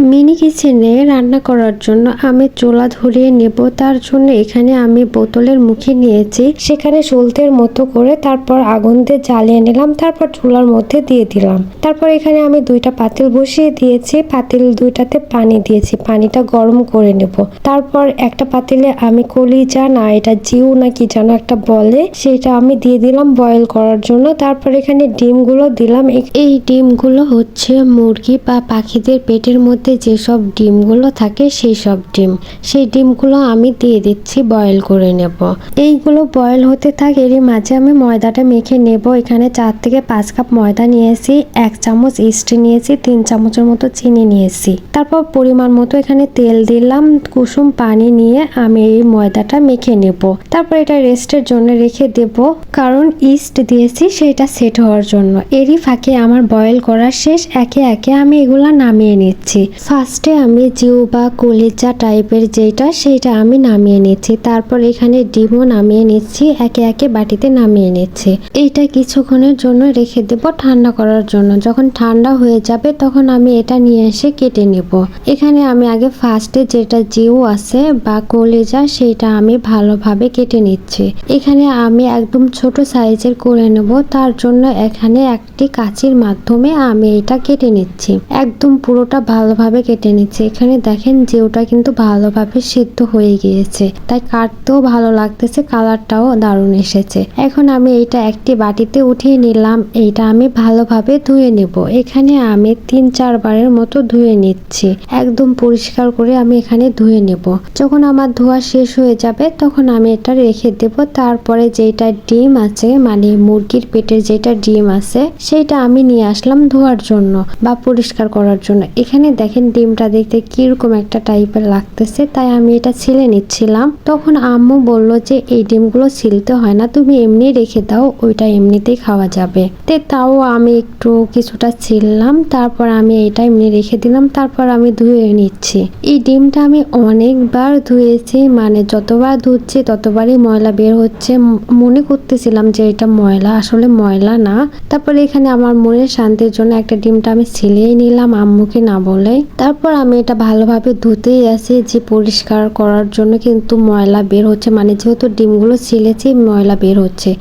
Mini কিচেনে রান্না করার জন্য আমি চুলা ধরিয়ে নেব। তার জন্য এখানে আমি বোতলের মুখে নিয়েছি, সেখানে সলতের মতো করে তারপর আগুন দিয়ে জ্বালিয়ে নিলাম, তারপর চুলার মধ্যে দিয়ে দিলাম। তারপর এখানে আমি দুইটা পাতিল বসিয়ে দিয়েছি, পাতিল দুইটাতে পানি দিয়েছি, পানিটা গরম করে নেব। তারপর একটা পাতিলে আমি কলিজা না এটা জিউ না কি যেন একটা বলে, সেটা আমি দিয়ে দিলাম বয়েল করার জন্য। তারপর এখানে ডিমগুলো দিলাম। এই ডিমগুলো হচ্ছে মুরগি বা পাখিদের পেটের মধ্যে যেসব ডিমগুলো থাকে সেই সব ডিম, সেই ডিমগুলো আমি দিয়ে দিচ্ছি, বয়েল করে নেব। এইগুলো বয়েল হতে থাকে, এরই মাঝে আমি ময়দাটা মেখে নেব। এখানে 4 থেকে 5 কাপ ময়দা নিয়েছি, 1 চামচ ইস্ট নিয়েছি, 3 চামচের মতো চিনি নিয়েছি। তারপর পরিমাণ মতো এখানে তেল দিলাম, কুসুম পানি নিয়ে আমি এই ময়দাটা মেখে নেব। তারপর এটা রেস্টের জন্য রেখে দেব, কারণ ইস্ট দিয়েছি সেটা সেট হওয়ার জন্য। এরই ফাঁকে আমার বয়েল করা শেষ, একে একে আমি এগুলা নামিয়ে নিচ্ছি। ফার্স্টে আমি জিউ বা কলিজা টাইপের যেটা সেইটা আমি নামিয়ে নিচ্ছি। তারপর এখানে ডিমও নামিয়ে নিচ্ছি, একে একে বাটিতে নামিয়ে নিচ্ছি। এইটা কিছুক্ষণের জন্য রেখে দেব ঠান্ডা করার জন্য। যখন ঠান্ডা হয়ে যাবে তখন আমি এটা নিয়ে এসে কেটে নেব। এখানে আমি আগে ফার্স্টে যেটা জিউ আছে বা কলিজা সেইটা আমি ভালোভাবে কেটে নিচ্ছি। এখানে আমি একদম ছোট সাইজের করে নেব, তার জন্য এখানে একটি কাঁচির মাধ্যমে আমি এটা কেটে নিচ্ছি। একদম পুরোটা ভালোভাবে কেটে নিচ্ছি। এখানে দেখেন জিউটা কিন্তু ভালোভাবে সিদ্ধ হয়ে গিয়েছে, তাই কাটতেও ভালো লাগতেছে, কালারটাও দারুণ এসেছে। এখন আমি এইটা একটি বাটিতে উঠিয়ে নিলাম। এইটা আমি ভালোভাবে ধুয়ে নেব। এখানে আমি 3-4 বারের মতো ধুয়ে নিচ্ছি, একদম পরিষ্কার করে আমি এখানে ধুয়ে নেব। যখন আমার ধোয়া শেষ হয়ে যাবে তখন আমি এটা রেখে দেব। তারপরে যেটা ডিম আছে, মানে মুরগির পেটের যেটা ডিম আছে, সেইটা আমি নিয়ে আসলাম ধোয়ার জন্য বা পরিষ্কার করার জন্য। এখানে দেখেন ডিমটা দেখতে কিরকম একটা টাইপের লাগতেছে, তাই আমি এটা ছিলে নিচ্ছিলাম। তখন আম্মু বলল যে এই ডিমগুলো ছিলতে হয় না, তুমি এমনি রেখে দাও, ওইটা এমনিতেই খাওয়া যাবে। তাও আমি একটু কিছুটা ছিললাম, তারপর আমি এটা এমনি রেখে দিলাম। তারপর আমি ধুয়ে নিচ্ছি। এই ডিমটা আমি অনেকবার ধুয়েছি, মানে যতবার ধুচ্ছি ততবারই ময়লা বের হচ্ছে। মনে করতেছিলাম যে এটা ময়লা, আসলে ময়লা না। তারপরে এখানে আমার মনের শান্তির জন্য একটা ডিমটা আমি ছিলেই নিলাম আম্মুকে না বলে। তারপর আমি এটা ভালোভাবে ধুতেই আছি যে পরিষ্কার করার জন্য, কিন্তু ময়লা বের হচ্ছে, মানে যেহেতু ডিমগুলো ছিলেছি ময়লা বের হচ্ছে।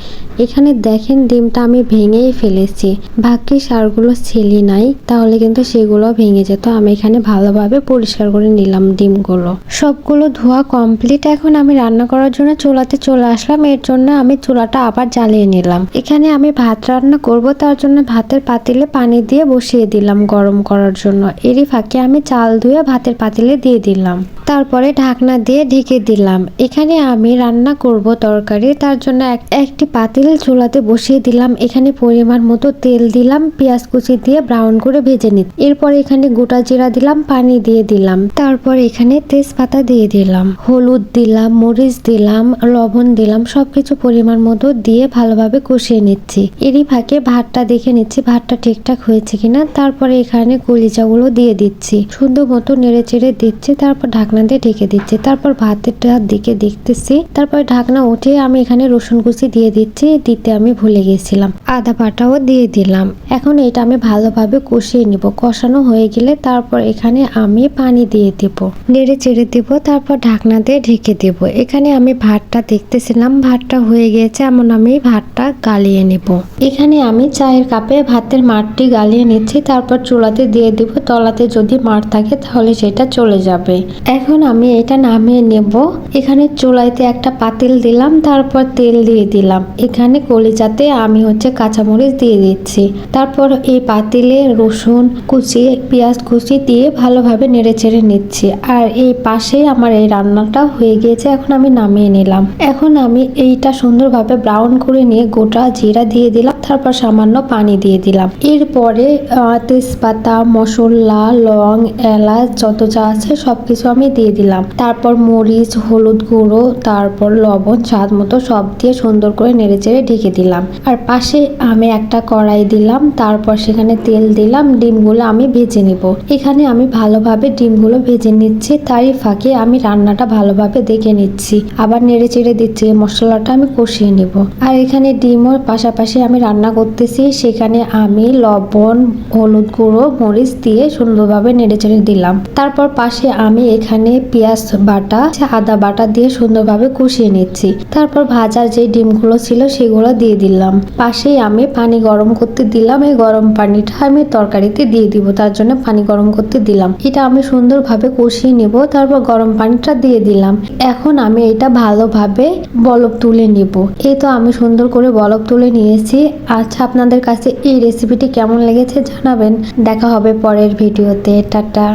এখানে দেখেন ডিমটা আমি ভেঙেই ফেলেছি, ভাগ্যিস সারগুলো ছিলি নাই, তাহলে কিন্তু সেগুলো ভেঙে যেত। আমি এখানে ভালোভাবে পরিষ্কার করে নিলাম ডিমগুলো। সবগুলো ধোয়া কমপ্লিট। এখন আমি রান্না করার জন্য চুলাতে চলে আসলাম। এর জন্য আমি চুলাটা আবার জ্বালিয়ে নিলাম। এখানে আমি ভাত রান্না করব, তার জন্য ভাতের পাতিলে পানি দিয়ে বসিয়ে দিলাম গরম করার জন্য। এরই ফাঁকে আমি চাল ধুয়ে ভাতের পাতিলে দিয়ে দিলাম, তারপরে ঢাকনা দিয়ে ঢেকে দিলাম। এখানে আমি রান্না করব তরকারি, তার জন্য একটি পাতিল চুলাতে বসিয়ে দিলাম। এখানে পরিমাণ মতো তেল দিলাম, পেঁয়াজ কুচি দিয়ে ব্রাউন করে ভেজে নিই। এরপর এখানে গোটা জিরা দিলাম, পানি দিয়ে দিলাম। তারপর এখানে তেজপাতা দিয়ে দিলাম, হলুদ দিলাম, মরিচ দিলাম, লবণ দিলাম, সবকিছু পরিমাণ মতো দিয়ে ভালোভাবে কষিয়ে নিচ্ছি। এরই ফাঁকে ভাতটা দেখে নিচ্ছি ভাতটা ঠিকঠাক হয়েছে কিনা। তারপরে এখানে কলিজাগুলো দিয়ে দিচ্ছি, সুন্দর মতো নেড়ে চেড়ে দিচ্ছি। তারপর ঢাকনা দিয়ে ঢেকে দিচ্ছি। তারপর ভাতের দিকে দেখতেছি। তারপর ঢাকনা উঠে আমি এখানে রসুন কুচি দিয়ে দিচ্ছি, দিতে আমি ভুলে গেছিলাম, আদা বাটাও দিয়ে দিলাম। এখন এটা আমি ভালোভাবে কষিয়ে নিব। কষানো হয়ে গেলে তারপর এখানে আমি পানি দিয়ে দেব, নেড়ে চেড়ে দেব, তারপর ঢাকনা দিয়ে ঢেকে দেব। এখানে আমি ভাতটা দেখতেছিলাম, ভাতটা হয়ে গিয়েছে, এমন আমি ভাতটা গালিয়ে নেব। এখানে আমি চায়ের কাপে ভাতের মাড়টি গালিয়ে নিচ্ছি, তারপর চুলাতে দিয়ে দিব। তলাতে যদি মাড় থাকে তাহলে সেটা চলে যাবে। এখন আমি এটা নামিয়ে নেব। এখানে চুলাইতে একটা পাতিল দিলাম, তারপর তেল দিয়ে দিলাম। এখানে কলিজাতে আমি কাঁচামরিচ দিয়ে দিচ্ছি। তারপর এই পাতিলে রসুন কুচি, পেঁয়াজ কুচি দিয়ে ভালোভাবে নেড়ে চেড়ে নিচ্ছি। আর এই পাশেই আমার এই রান্নাটা হয়ে গিয়েছে। এখন আমি নামিয়ে নিলাম। এখন আমি এইটা সুন্দরভাবে ব্রাউন করে নিয়ে গোটা জিরা দিয়ে দিলাম, তারপর সামান্য পানি দিয়ে দিলাম। এরপরে তেজপাতা, মশলা, লং, এলাচ যত যা আছে সবকিছু আমি দিয়ে দিলাম। তারপর মরিচ, হলুদ গুঁড়ো, তারপর লবণ স্বাদ মতো সব দিয়ে সুন্দর করে নেড়ে চেড়ে ঢেকে দিলাম। আর পাশে আমি একটা কড়াই দিলাম, তারপর সেখানে তেল দিলাম। ডিমগুলো আমি ভেজে নিব। এখানে আমি ভালোভাবে ডিমগুলো ভেজে নিচ্ছি, তারই ফাঁকে আমি রান্নাটা ভালোভাবে দেখে নিচ্ছি, আবার নেড়ে চেড়ে দিচ্ছি। মশলাটা আমি কষিয়ে নিব। আর এখানে ডিমও পাশাপাশি আমি রান্না করতেছি, সেখানে আমি লবণ, হলুদ গুঁড়ো, মরিচ দিয়ে সুন্দরভাবে সুন্দরভাবে নেড়েচেড়ে দিলাম। তারপর পাশে আমি এখানে পেঁয়াজ বাটা, আদা বাটা দিয়ে সুন্দরভাবে কষিয়ে নিচ্ছি। তারপর ভাজার যে ডিমগুলো ছিল সেগুলো দিয়ে দিলাম। পাশেই আমি পানি গরম করতে দিলাম। এই গরম পানিটা আমি তরকারিতে দিয়ে দিব, তার জন্য পানি গরম করতে দিলাম। এটা আমি সুন্দরভাবে কষিয়ে নিব। তারপর গরম পানিটা দিয়ে দিলাম। এখন আমি এটা ভালোভাবে বলক তুলে নিব। এই তো আমি সুন্দর করে বলক তুলে নিয়েছি। আচ্ছা, আপনাদের কাছে এই রেসিপিটি কেমন লেগেছে জানাবেন। দেখা হবে পরের ভিডিওতে। টাটা।